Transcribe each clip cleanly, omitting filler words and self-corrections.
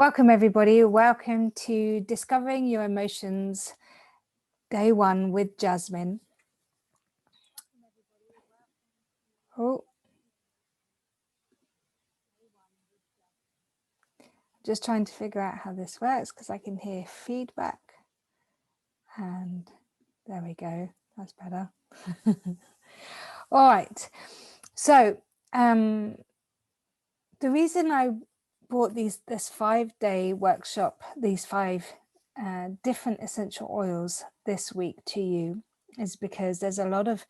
Welcome everybody, welcome to Discovering Your Emotions, Day 1 with Jasmine. Just trying to figure out how this works because I can hear feedback. And there we go, that's better. All right, so the reason I brought this 5-day workshop, these 5 different essential oils this week to you is because there's a lot of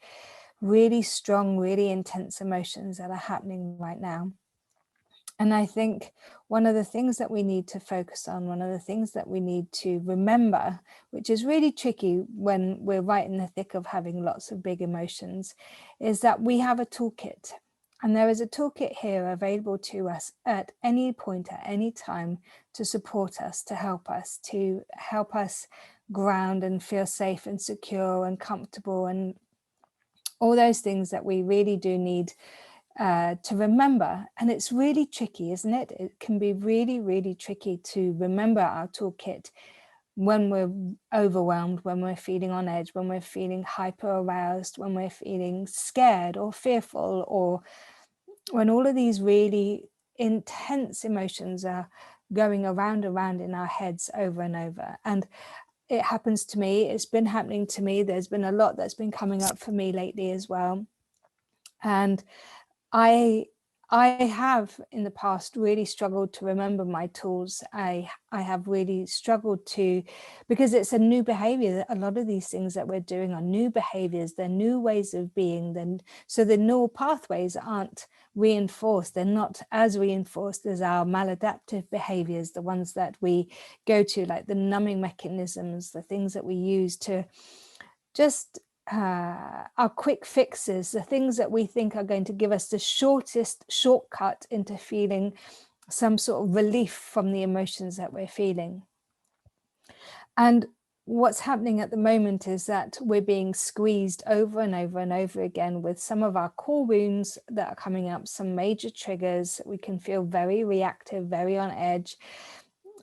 really strong, really intense emotions that are happening right now. And I think one of the things that we need to focus on, one of the things that we need to remember, which is really tricky when we're right in the thick of having lots of big emotions, is that we have a toolkit. And there is a toolkit here available to us at any point, at any time, to support us, to help us ground and feel safe and secure and comfortable and all those things that we really do need to remember. And it's really tricky, isn't it? It can be really, really tricky to remember our toolkit when we're overwhelmed, when we're feeling on edge, when we're feeling hyper aroused, when we're feeling scared or fearful, or when all of these really intense emotions are going around in our heads over and over. And it happens to me, it's been happening to me. There's been a lot that's been coming up for me lately as well. And I have in the past really struggled to remember my tools. I have really struggled to, because it's a new behavior. A lot of these things that we're doing are new behaviors, they're new ways of being. Then so the neural pathways aren't reinforced, they're not as reinforced as our maladaptive behaviors, the ones that we go to, like the numbing mechanisms, the things that we use to just our quick fixes, the things that we think are going to give us the shortest shortcut into feeling some sort of relief from the emotions that we're feeling. And what's happening at the moment is that we're being squeezed over and over and over again with some of our core wounds that are coming up, some major triggers. We can feel very reactive, very on edge.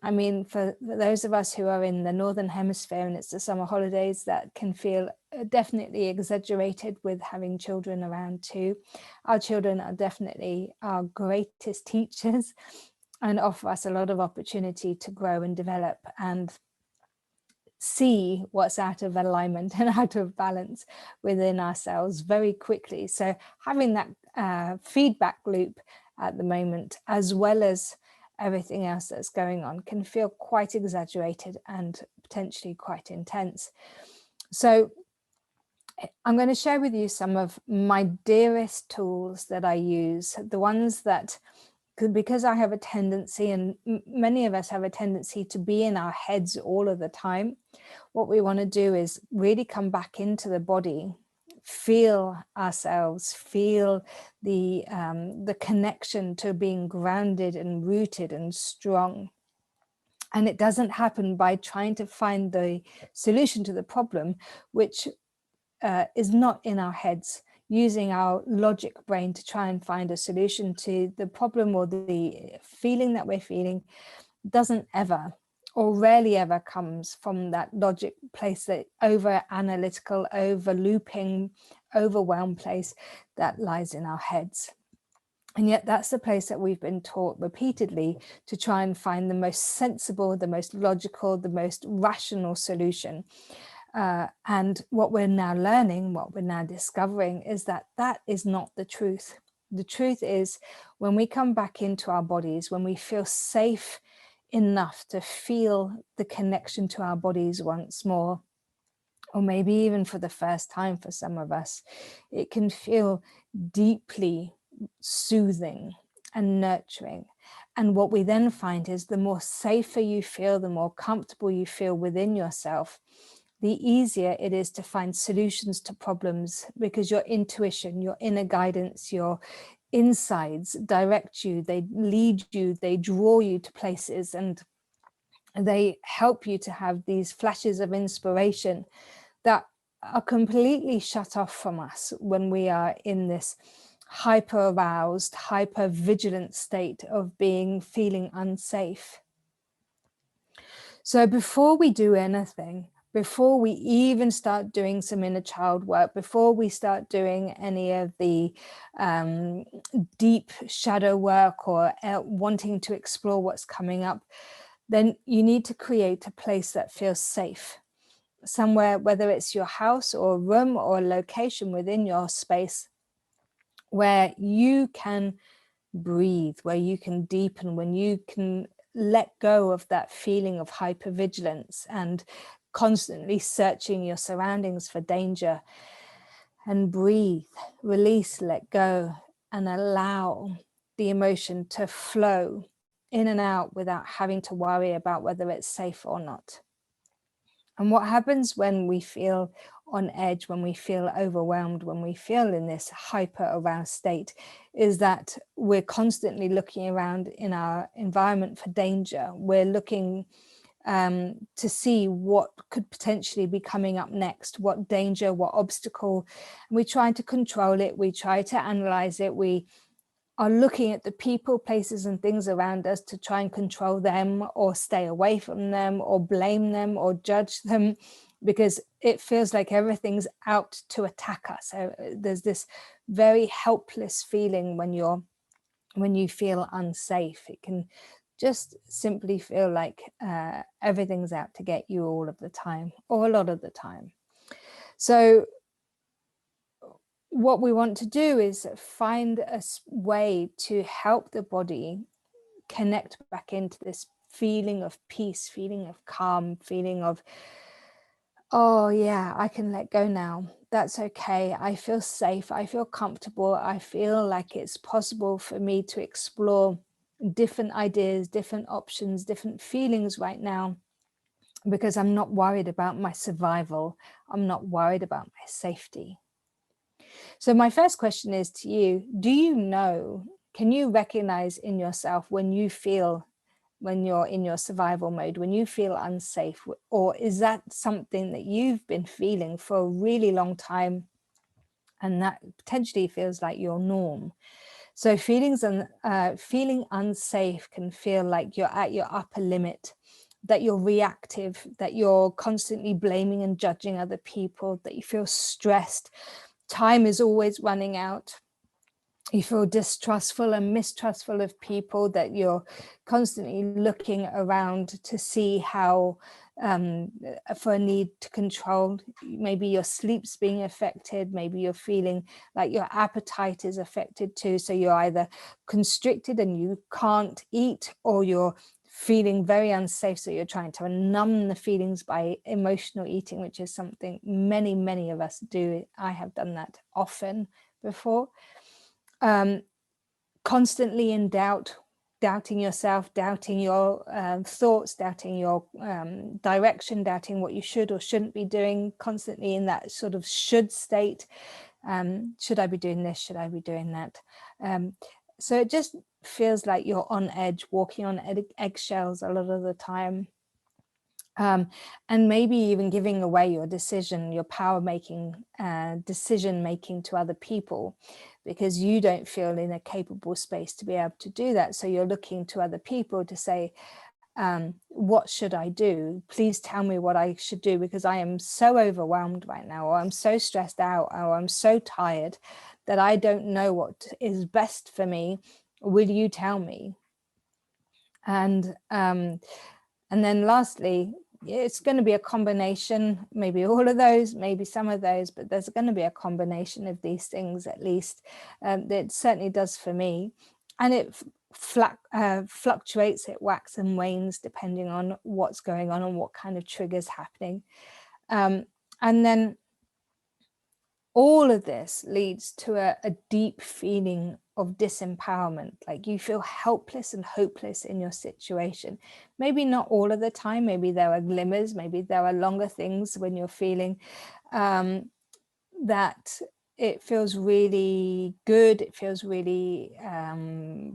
I mean, for those of us who are in the Northern Hemisphere and it's the summer holidays, that can feel definitely exaggerated with having children around too. Our children are definitely our greatest teachers and offer us a lot of opportunity to grow and develop and see what's out of alignment and out of balance within ourselves very quickly. So having that feedback loop at the moment, as well as everything else that's going on, can feel quite exaggerated and potentially quite intense. So I'm going to share with you some of my dearest tools that I use, the ones that, because I have a tendency, and many of us have a tendency to be in our heads all of the time. What we want to do is really come back into the body, feel ourselves, feel the connection to being grounded and rooted and strong. And it doesn't happen by trying to find the solution to the problem, which is not in our heads, using our logic brain to try and find a solution to the problem or the feeling that we're feeling doesn't ever or rarely ever comes from that logic place, that over analytical, over looping, overwhelm place that lies in our heads. And yet that's the place that we've been taught repeatedly to try and find the most sensible, the most logical, the most rational solution. And what we're now learning, what we're now discovering, is that that is not the truth. The truth is, when we come back into our bodies, when we feel safe enough to feel the connection to our bodies once more, or maybe even for the first time for some of us, it can feel deeply soothing and nurturing. And what we then find is the more safer you feel, the more comfortable you feel within yourself, the easier it is to find solutions to problems, because your intuition, your inner guidance, your insides direct you, they lead you, they draw you to places, and they help you to have these flashes of inspiration that are completely shut off from us when we are in this hyper aroused, hyper vigilant state of feeling unsafe. So before we do anything, before we even start doing some inner child work, before we start doing any of the deep shadow work or wanting to explore what's coming up, then you need to create a place that feels safe. Somewhere, whether it's your house or a room or a location within your space, where you can breathe, where you can deepen, when you can let go of that feeling of hypervigilance and constantly searching your surroundings for danger, and breathe, release, let go, and allow the emotion to flow in and out without having to worry about whether it's safe or not. And what happens when we feel on edge, when we feel overwhelmed, when we feel in this hyper aroused state, is that we're constantly looking around in our environment for danger. We're looking to see what could potentially be coming up next, what danger, what obstacle. And we try to control it, we try to analyze it, we are looking at the people, places, and things around us to try and control them or stay away from them or blame them or judge them, because it feels like everything's out to attack us. So there's this very helpless feeling when you feel unsafe. It can just simply feel like everything's out to get you all of the time, or a lot of the time. So what we want to do is find a way to help the body connect back into this feeling of peace, feeling of calm, feeling of, oh yeah, I can let go now. That's okay. I feel safe. I feel comfortable. I feel like it's possible for me to explore different ideas, different options, different feelings right now, because I'm not worried about my survival. I'm not worried about my safety. So my first question is to you, do you know, can you recognize in yourself when you feel, when you're in your survival mode, when you feel unsafe, or is that something that you've been feeling for a really long time and that potentially feels like your norm? So feeling unsafe can feel like you're at your upper limit, that you're reactive, that you're constantly blaming and judging other people, that you feel stressed. Time is always running out. You feel distrustful and mistrustful of people, that you're constantly looking around to see how, for a need to control. Maybe your sleep's being affected. Maybe you're feeling like your appetite is affected too. So you're either constricted and you can't eat, or you're feeling very unsafe, so you're trying to numb the feelings by emotional eating, which is something many of us do. I have done that often before. Constantly in doubt, doubting yourself, doubting your thoughts, doubting your direction, doubting what you should or shouldn't be doing, constantly in that sort of should state. Should I be doing this? Should I be doing that? So it just feels like you're on edge, walking on eggshells a lot of the time. And maybe even giving away your decision, your power making, decision making to other people, because you don't feel in a capable space to be able to do that. So you're looking to other people to say, what should I do? Please tell me what I should do, because I am so overwhelmed right now, or I'm so stressed out, or I'm so tired that I don't know what is best for me. Will you tell me? And then lastly, it's going to be a combination, maybe all of those, maybe some of those, but there's going to be a combination of these things at least. It certainly does for me. And it fluctuates, it waxes and wanes depending on what's going on and what kind of triggers happening. And then all of this leads to a deep feeling of disempowerment, like you feel helpless and hopeless in your situation. Maybe not all of the time, maybe there are glimmers, maybe there are longer things when you're feeling that it feels really good, it feels really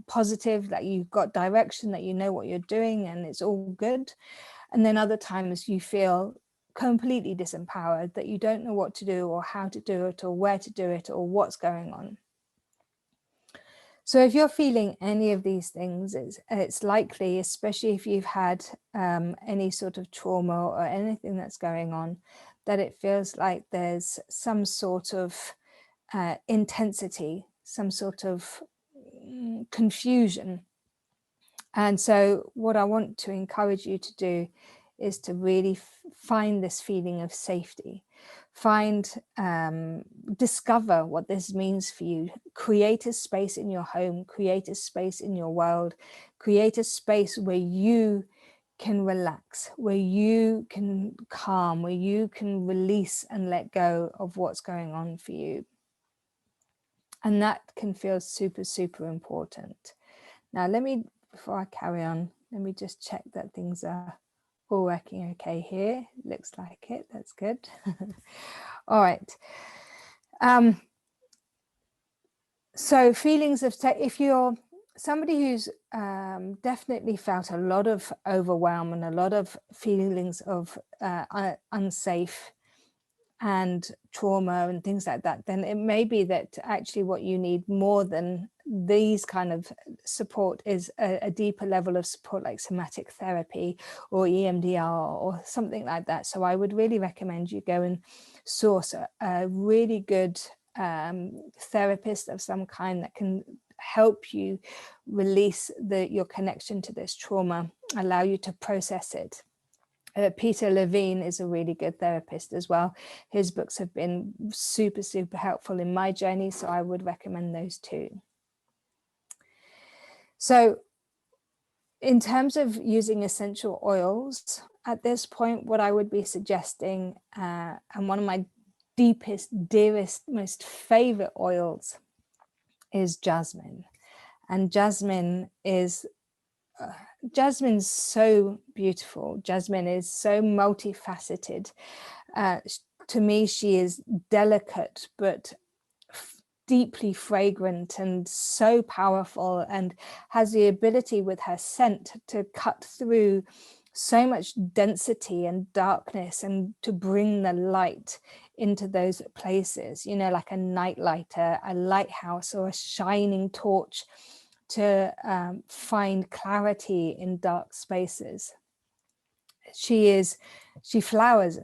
positive, that you've got direction, that you know what you're doing and it's all good. And then other times you feel completely disempowered, that you don't know what to do or how to do it or where to do it or what's going on. So if you're feeling any of these things, it's likely, especially if you've had any sort of trauma or anything that's going on, that it feels like there's some sort of intensity, some sort of confusion. And so what I want to encourage you to do is to really find this feeling of safety, discover what this means for you, create a space in your home, create a space in your world, create a space where you can relax, where you can calm, where you can release and let go of what's going on for you. And that can feel super, super important. Now, before I carry on, let me just check that things are all working okay here. Looks like it. That's good. All right. So feelings of, if you're somebody who's definitely felt a lot of overwhelm and a lot of feelings of unsafe and trauma and things like that, then it may be that actually what you need more than these kind of support is a deeper level of support, like somatic therapy or EMDR or something like that. So I would really recommend you go and source a really good therapist of some kind that can help you release your connection to this trauma, allow you to process it. Peter Levine is a really good therapist as well. His books have been super, super helpful in my journey, so I would recommend those too. So in terms of using essential oils, at this point, what I would be suggesting, and one of my deepest, dearest, most favorite oils is jasmine. And jasmine's so beautiful. Jasmine is so multifaceted. To me, she is delicate, but deeply fragrant and so powerful, and has the ability with her scent to cut through so much density and darkness and to bring the light into those places, you know, like a nightlight, a lighthouse or a shining torch to find clarity in dark spaces.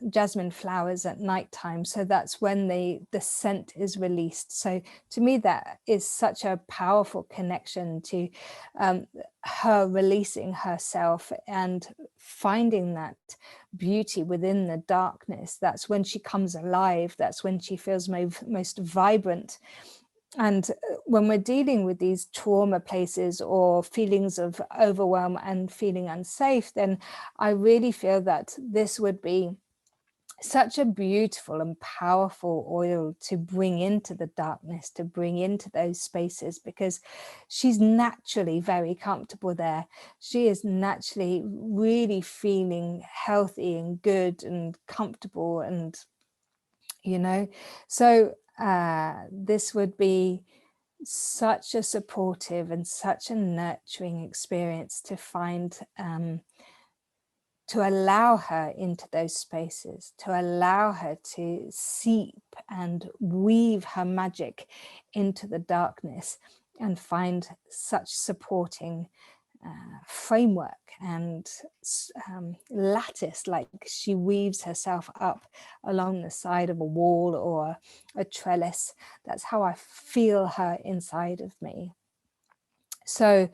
Jasmine flowers at nighttime, so that's when the scent is released. So to me, that is such a powerful connection to her releasing herself and finding that beauty within the darkness. That's when she comes alive. That's when she feels most vibrant. And when we're dealing with these trauma places or feelings of overwhelm and feeling unsafe, then I really feel that this would be such a beautiful and powerful oil to bring into the darkness, to bring into those spaces, because she's naturally very comfortable there. She is naturally really feeling healthy and good and comfortable, and you know, so this would be such a supportive and such a nurturing experience to find, to allow her into those spaces, to allow her to seep and weave her magic into the darkness and find such supporting framework and lattice, like she weaves herself up along the side of a wall or a trellis. That's how I feel her inside of me. So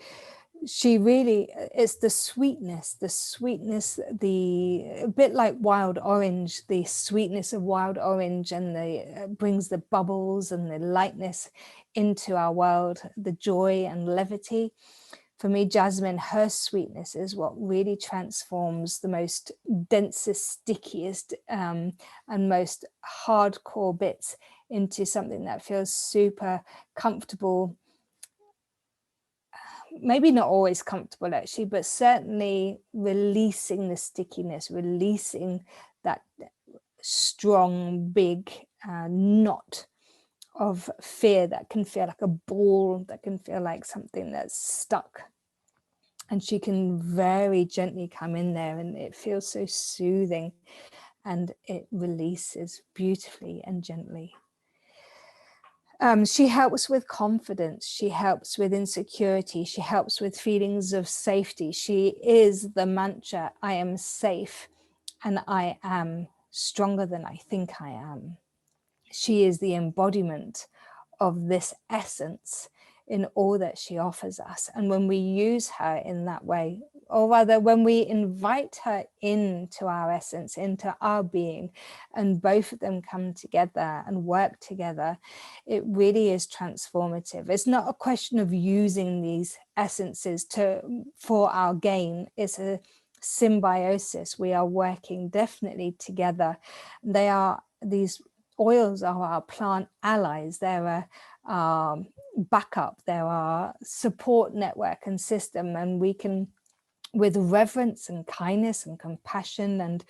she really, it's the sweetness, a bit like wild orange, the sweetness of wild orange, and brings the bubbles and the lightness into our world, the joy and levity. For me, jasmine, her sweetness is what really transforms the most densest, stickiest, and most hardcore bits into something that feels super comfortable. Maybe not always comfortable, actually, but certainly releasing the stickiness, releasing that strong, big knot of fear that can feel like a ball, that can feel like something that's stuck. And she can very gently come in there, and it feels so soothing, and it releases beautifully and gently. She helps with confidence. She helps with insecurity. She helps with feelings of safety. She is the mantra, I am safe and I am stronger than I think I am. She is the embodiment of this essence in all that she offers us. And when we use her in that way, or rather when we invite her into our essence, into our being, and both of them come together and work together, it really is transformative. It's not a question of using these essences for our gain. It's a symbiosis. We are working definitely together. These oils are our plant allies. They're a backup. They're our support network and system. And we can, with reverence and kindness and compassion and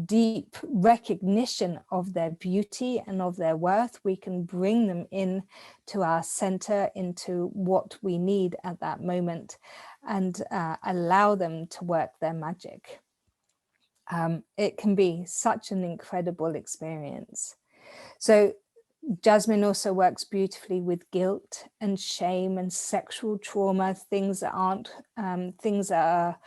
deep recognition of their beauty and of their worth, we can bring them in to our center, into what we need at that moment, and allow them to work their magic. It can be such an incredible experience. So Jasmine also works beautifully with guilt and shame and sexual trauma, things that aren't, things that are,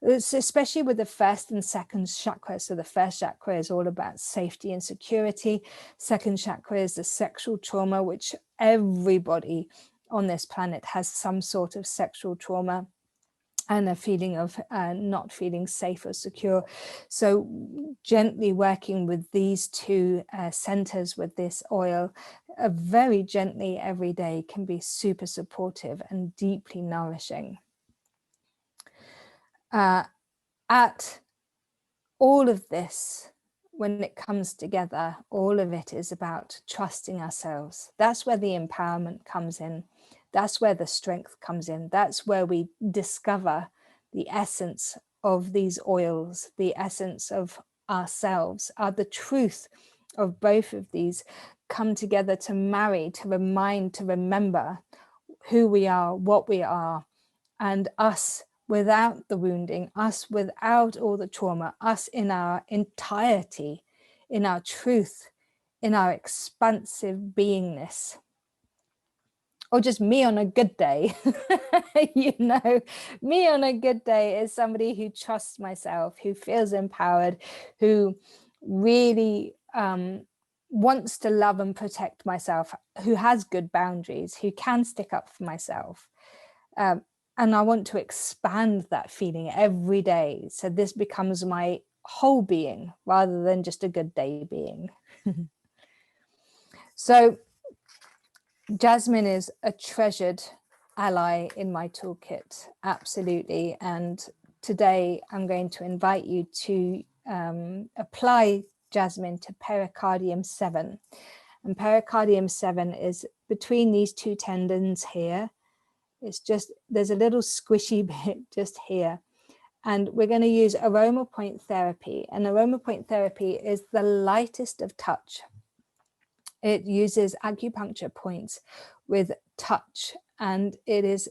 especially with the first and second chakra. So the first chakra is all about safety and security. Second chakra is the sexual trauma, which everybody on this planet has some sort of sexual trauma and a feeling of not feeling safe or secure. So gently working with these two centers with this oil, very gently every day, can be super supportive and deeply nourishing. At all of this, when it comes together, all of it is about trusting ourselves. That's where the empowerment comes in. That's where the strength comes in. That's where we discover the essence of these oils, the essence of ourselves, the truth of both of these come together to marry, to remind, to remember who we are, what we are, and us without the wounding, us without all the trauma, us in our entirety, in our truth, in our expansive beingness. Or just me on a good day. You know, me on a good day is somebody who trusts myself, who feels empowered, who really wants to love and protect myself, who has good boundaries, who can stick up for myself. And I want to expand that feeling every day. So this becomes my whole being rather than just a good day being. So Jasmine is a treasured ally in my toolkit, absolutely. And today I'm going to invite you to apply Jasmine to pericardium 7. And pericardium 7 is between these two tendons here. It's just, there's a little squishy bit just here. And we're going to use aroma point therapy. And aroma point therapy is the lightest of touch. It uses acupuncture points with touch, and it is,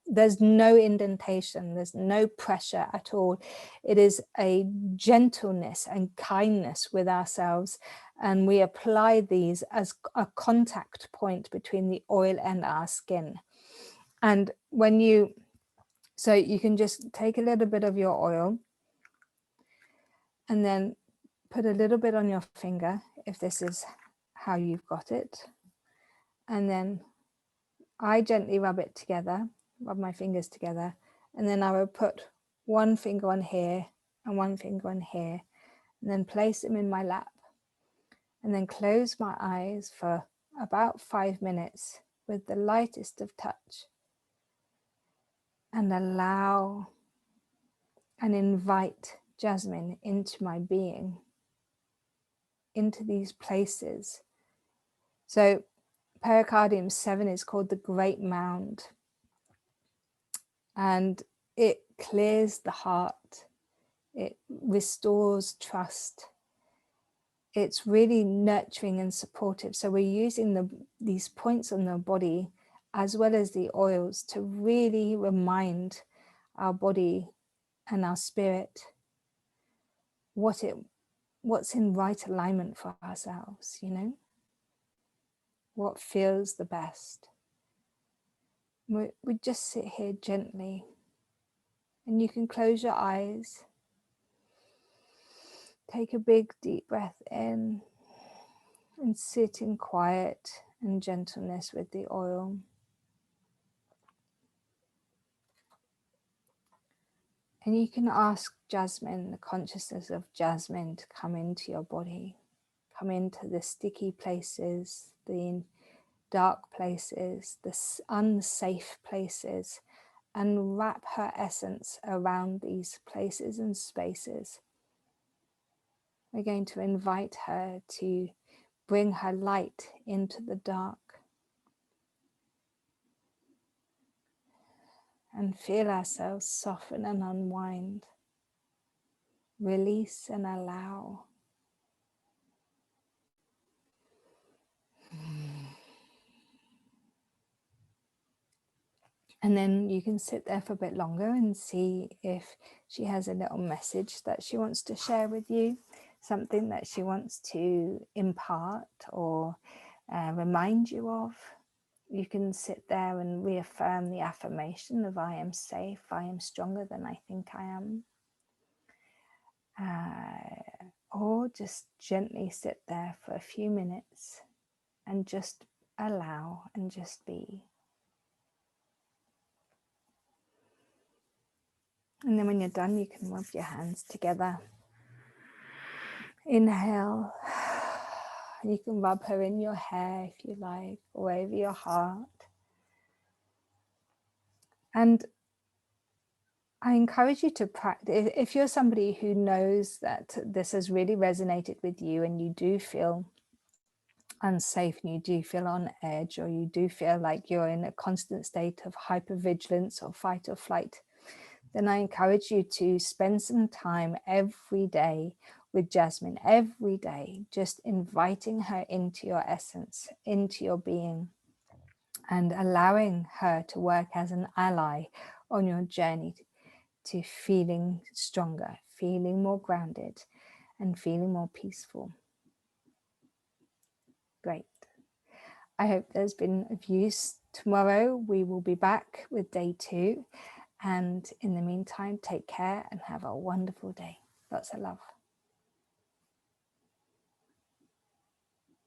there's no indentation, there's no pressure at all. It is a gentleness and kindness with ourselves, and we apply these as a contact point between the oil and our skin. And when you, so you can just take a little bit of your oil and then put a little bit on your finger, if this is how you've got it. And then I gently rub it together, rub my fingers together, and then I will put one finger on here and one finger on here, and then place them in my lap, and then close my eyes for about 5 minutes with the lightest of touch, and allow and invite Jasmine into my being, into these places. So pericardium 7 is called the Great Mound, and it clears the heart, it restores trust, it's really nurturing and supportive. So we're using these points on the body as well as the oils to really remind our body and our spirit what's in right alignment for ourselves, you know. what feels the best. We just sit here gently, and you can close your eyes. Take a big deep breath in and sit in quiet and gentleness with the oil. And you can ask Jasmine, the consciousness of Jasmine, to come into your body, come into the sticky places, the dark places, the unsafe places, and wrap her essence around these places and spaces. We're going to invite her to bring her light into the dark and feel ourselves soften and unwind, release and allow. And then you can sit there for a bit longer and see if she has a little message that she wants to share with you, something that she wants to impart or remind you of. You can sit there and reaffirm the affirmation of I am safe, I am stronger than I think I am. Or just gently sit there for a few minutes and just allow and just be. And then when you're done, you can rub your hands together. Inhale. You can rub her in your hair if you like, or over your heart. And I encourage you to practice. If you're somebody who knows that this has really resonated with you and you do feel unsafe and you do feel on edge, or you do feel like you're in a constant state of hypervigilance or fight or flight, then I encourage you to spend some time every day with Jasmine, every day, just inviting her into your essence, into your being, and allowing her to work as an ally on your journey to feeling stronger, feeling more grounded, and feeling more peaceful. Great. I hope there's been of use. Tomorrow we will be back with day 2. And in the meantime, take care and have a wonderful day. Lots of love.